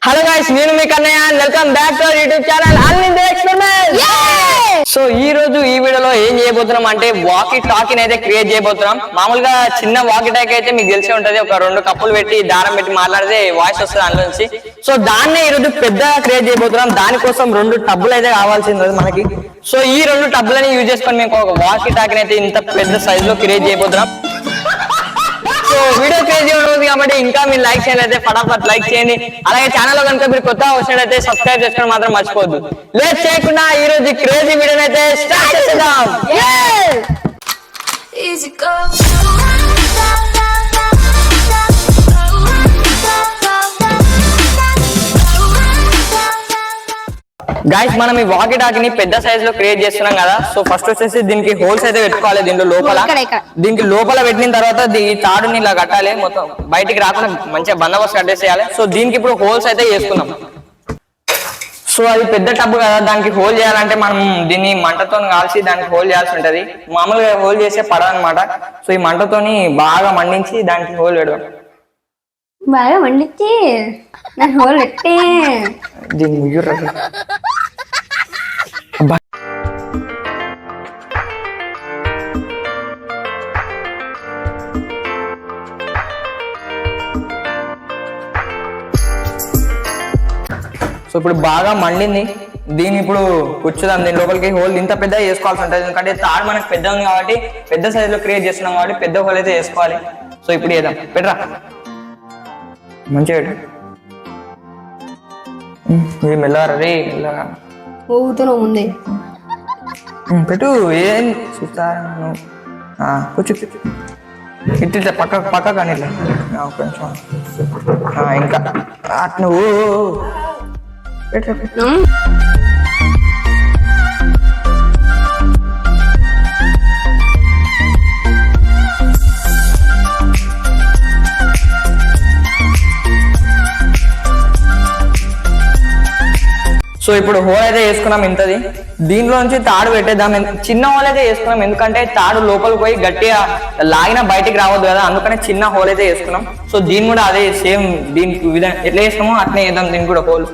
Hello guys, నేను మీ Kannayya. Welcome back to our YouTube channel అన్నింటి ఎక్స్పెరిమెంట్. సో ఈ రోజు ఈ వీడియోలో ఏం చేయబోతున్నాం అంటే వాకీ టాకీ అయితే క్రియేట్ చేయబోతున్నాం. మామూలుగా చిన్న వాకీ టాకీ అయితే మీకు తెలిసే ఉంటది, ఒక 2 కప్పులు పెట్టి దారం పెట్టి మాట్లాడితే వాయిస్ వస్తుంది అందులో నుంచి. సో దాన్నే ఈ రోజు పెద్దగా క్రియేట్ చేయబోతున్నాం. దానికోసం 2 టబ్బులు అయితే కావాల్సింది మనకి. సో ఈ 2 టబ్బులని యూజ్ చేసుకొని మేము ఒక వాకీ టాకీ అయితే ఇంత పెద్ద సైజ్ లో క్రియేట్ చేయబోతున్నాం. సో వీడియో క్రేజీ ఉంటుంది కాబట్టి ఇంకా మీరు లైక్ చేయలేదే ఫటాఫట్ లైక్ చేయండి. అలాగే ఛానల్ లో కనుక మీరు కొత్తగా వచ్చినట్లయితే సబ్స్క్రైబ్ చేసుకోవడం మాత్రం మర్చిపోద్దు. లేట్ చేయకుండా ఈ రోజు క్రేజీ వీడియో అయితే స్టార్ట్ చేద్దాం. గైస్, మనం ఈ వాకీ టాకీని పెద్ద సైజ్ లో క్రియేట్ చేస్తున్నాం కదా. సో ఫస్ట్ వచ్చేసి దీనికి హోల్స్ అయితే పెట్టుకోవాలి. దీంట్లో దీనికి లోపల పెట్టిన తర్వాత ఈ తాడుని ఇలా కట్టాలి, మొత్తం బయటికి రాకుండా మంచిగా బందోబస్తు కట్టేసేయాలి. సో దీనికి ఇప్పుడు హోల్స్ అయితే చేసుకుందాం. సో అది పెద్ద టబ్బు కదా, దానికి హోల్ చేయాలంటే మనం దీన్ని మంటతో కాల్చి దానికి హోల్ చేయాల్సి ఉంటది. మామూలుగా హోల్ చేసే పడదనమాట. సో ఈ మంటతోని బాగా మండించి దానికి హోల్ పెడదాం. బాగా వండించి నాకు హోల్ పెట్టి దీన్ని ముగ్గురు సో ఇప్పుడు బాగా మండింది. దీన్ని ఇప్పుడు కూర్చుదాం. దీని లోపలికి హోల్ ఇంత పెద్ద చేసుకోవాల్సి ఉంటుంది, ఎందుకంటే తాడు మనకు పెద్ద ఉంది కాబట్టి పెద్ద సైజ్ లో క్రియేట్ చేస్తున్నాం కాబట్టి పెద్ద హోల్ అయితే చేసుకోవాలి. సో ఇప్పుడు చేద్దాం. పెట్టరా మంచిగా మెల్లగా రే మెల్లగా ఊగుతున్నావు ముందే పెట్టు. ఏం చూస్తాను కూర్చో ఇట్లా పక్క కానీ ఇట్లా కొంచెం ఇంకా అట్లా పెట్టు. సో ఇప్పుడు హోల్ అయితే వేసుకున్నాం ఇంతది. దీంట్లో నుంచి తాడు పెట్టేద్దాం. చిన్న హోల్ అయితే వేసుకున్నాం, ఎందుకంటే తాడు లోపలికి పోయి గట్టిగా లాగినా బయటికి రావద్దు కదా, అందుకనే చిన్న హోల్ అయితే వేసుకున్నాం. సో దీన్ని కూడా అదే సేమ్ దీనికి విధంగా ఎట్లా వేసినామో అట్లనే వేద్దాం దీనికి కూడా హోల్.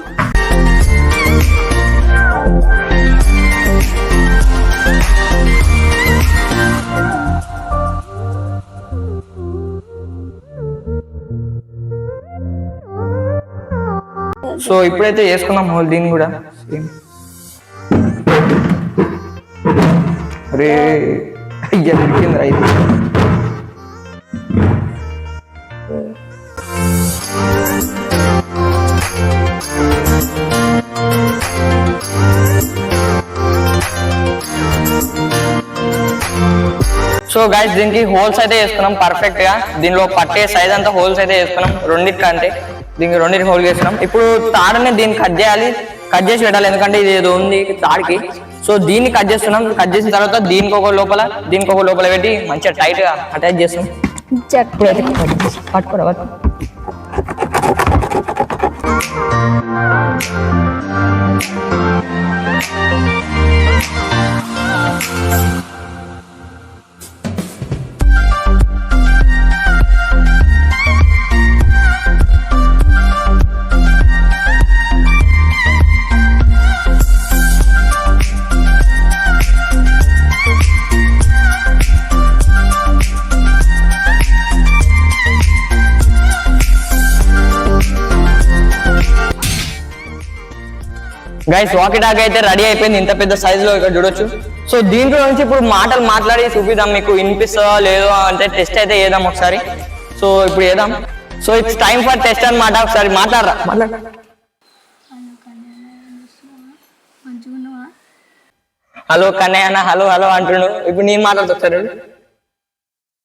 సో ఇప్పుడైతే వేసుకున్నాం హోల్ దీన్ని కూడా సేమ్. అరే అయ్యా దొరికిందిరా ఇది. సో గైస్, దీనికి హోల్స్ అయితే వేసుకున్నాం పర్ఫెక్ట్ గా. దీనిలో పట్టే సైజ్ అంతా హోల్స్ అయితే వేసుకున్నాం రెండింటికంటే. దీనికి రెండింటి హోల్ చేస్తున్నాం. ఇప్పుడు తాడుని దీన్ని కట్ చేయాలి, కట్ చేసి పెట్టాలి, ఎందుకంటే ఇది ఏదో ఉంది తాడికి. సో దీన్ని కట్ చేస్తున్నాం. కట్ చేసిన తర్వాత దీనికి ఒక లోపల పెట్టి మంచిగా టైట్ గా అటాచ్ చేస్తున్నాం. పట్టుకోరా గైస్, వాకీ టాకీ అయితే రెడీ అయిపోయింది ఇంత పెద్ద సైజ్ లో. ఇక్కడ చూడొచ్చు. సో దీంట్లో నుంచి ఇప్పుడు మాటలు మాట్లాడి చూపిద్దాం, మీకు వినిపిస్తుందో లేదో అంటే టెస్ట్ అయితే చేద్దాం ఒకసారి. సో ఇప్పుడు చేద్దాం. So it's time for test అన్నమాట. ఒకసారి మాట్లాడరా. హలో కన్నయ్య అన్న, హలో హలో అంటుండు. ఇప్పుడు నేను మాట్లాడుతా ఒకసారి.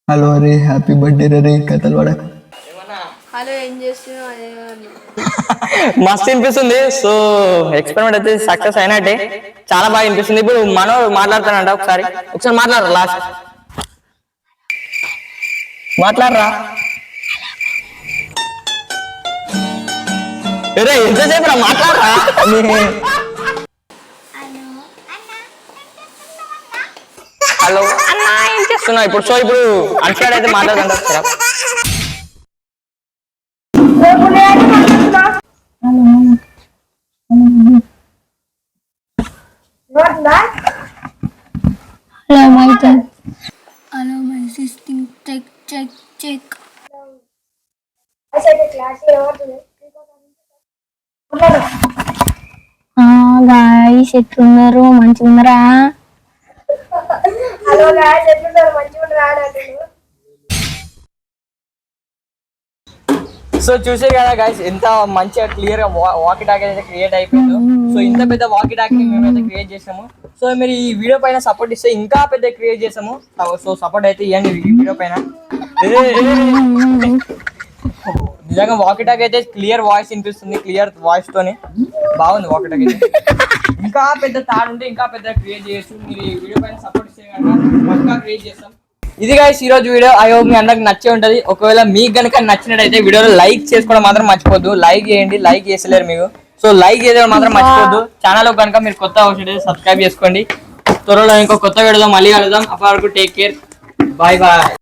హలో అరే, హ్యాపీ బర్త్డే రే, కథలు పడక. హలో ఏం చేస్తున్నావు? మస్తు వినిపిస్తుంది. సో ఎక్స్పెరిమెంట్ అయితే సక్సెస్ అయినట్టే, చాలా బాగా వినిపిస్తుంది. ఇప్పుడు మనో మాట్లాడతానంట. ఒకసారి మాట్లాడరా. లాస్ట్ మాట్లాడరా. ఎంతసేపు రా మాట్లాడరా. హలో అన్నా ఏం చేస్తున్నావు ఇప్పుడు? సో ఇప్పుడు అన్షాడ్ అయితే మాట్లాడుతుంటారు. గాయస్ ఎట్లున్నారు మంచిగా ఉన్నారా? హలో గాయ్స్ ఎట్లున్నారు మంచిగా ఉన్నారా? సో చూసే కదా గైస్ ఎంత మంచిగా క్లియర్ గా వాకీ టాకీ అయితే క్రియేట్ అయిపోయిందో. సో ఇంత పెద్ద వాకీ టాకీ మేమైతే క్రియేట్ చేసాము. సో మీరు ఈ వీడియో పైన సపోర్ట్ ఇస్తే ఇంకా పెద్ద క్రియేట్ చేసాము. సో సపోర్ట్ అయితే ఇవ్వండి ఈ వీడియో పైన. నిజంగా వాకీ టాకీ అయితే క్లియర్ వాయిస్ వినిపిస్తుంది, క్లియర్ వాయిస్ తోని బాగుంది వాకీ టాకీ. ఇంకా పెద్ద తాడు ఉంటే ఇంకా పెద్ద క్రియేట్ చేయొచ్చు. మీరు ఈ వీడియో పైన సపోర్ట్ ఇస్తే కనుక పక్కా క్రియేట్ చేస్తాం. ఇది గైస్ ఈ రోజు వీడియో. ఐ హోప్ మీ అందరికి నచ్చే ఉంటది. ఒకవేళ మీకు గనుక నచ్చినట్టయితే వీడియోలో లైక్ చేసుకోవడం మాత్రం మర్చిపోద్దు. లైక్ చేయండి, లైక్ చేసలేరు మీకు. సో లైక్ చేయడం మాత్రం మర్చిపోద్దు. ఛానల్ కనుక మీరు కొత్త అవసరం సబ్స్క్రైబ్ చేసుకోండి. త్వరలో ఇంకో కొత్త వీడియోలో మళ్ళీ కలుద్దాం. అప్పటి వరకు టేక్ కేర్, బాయ్ బాయ్.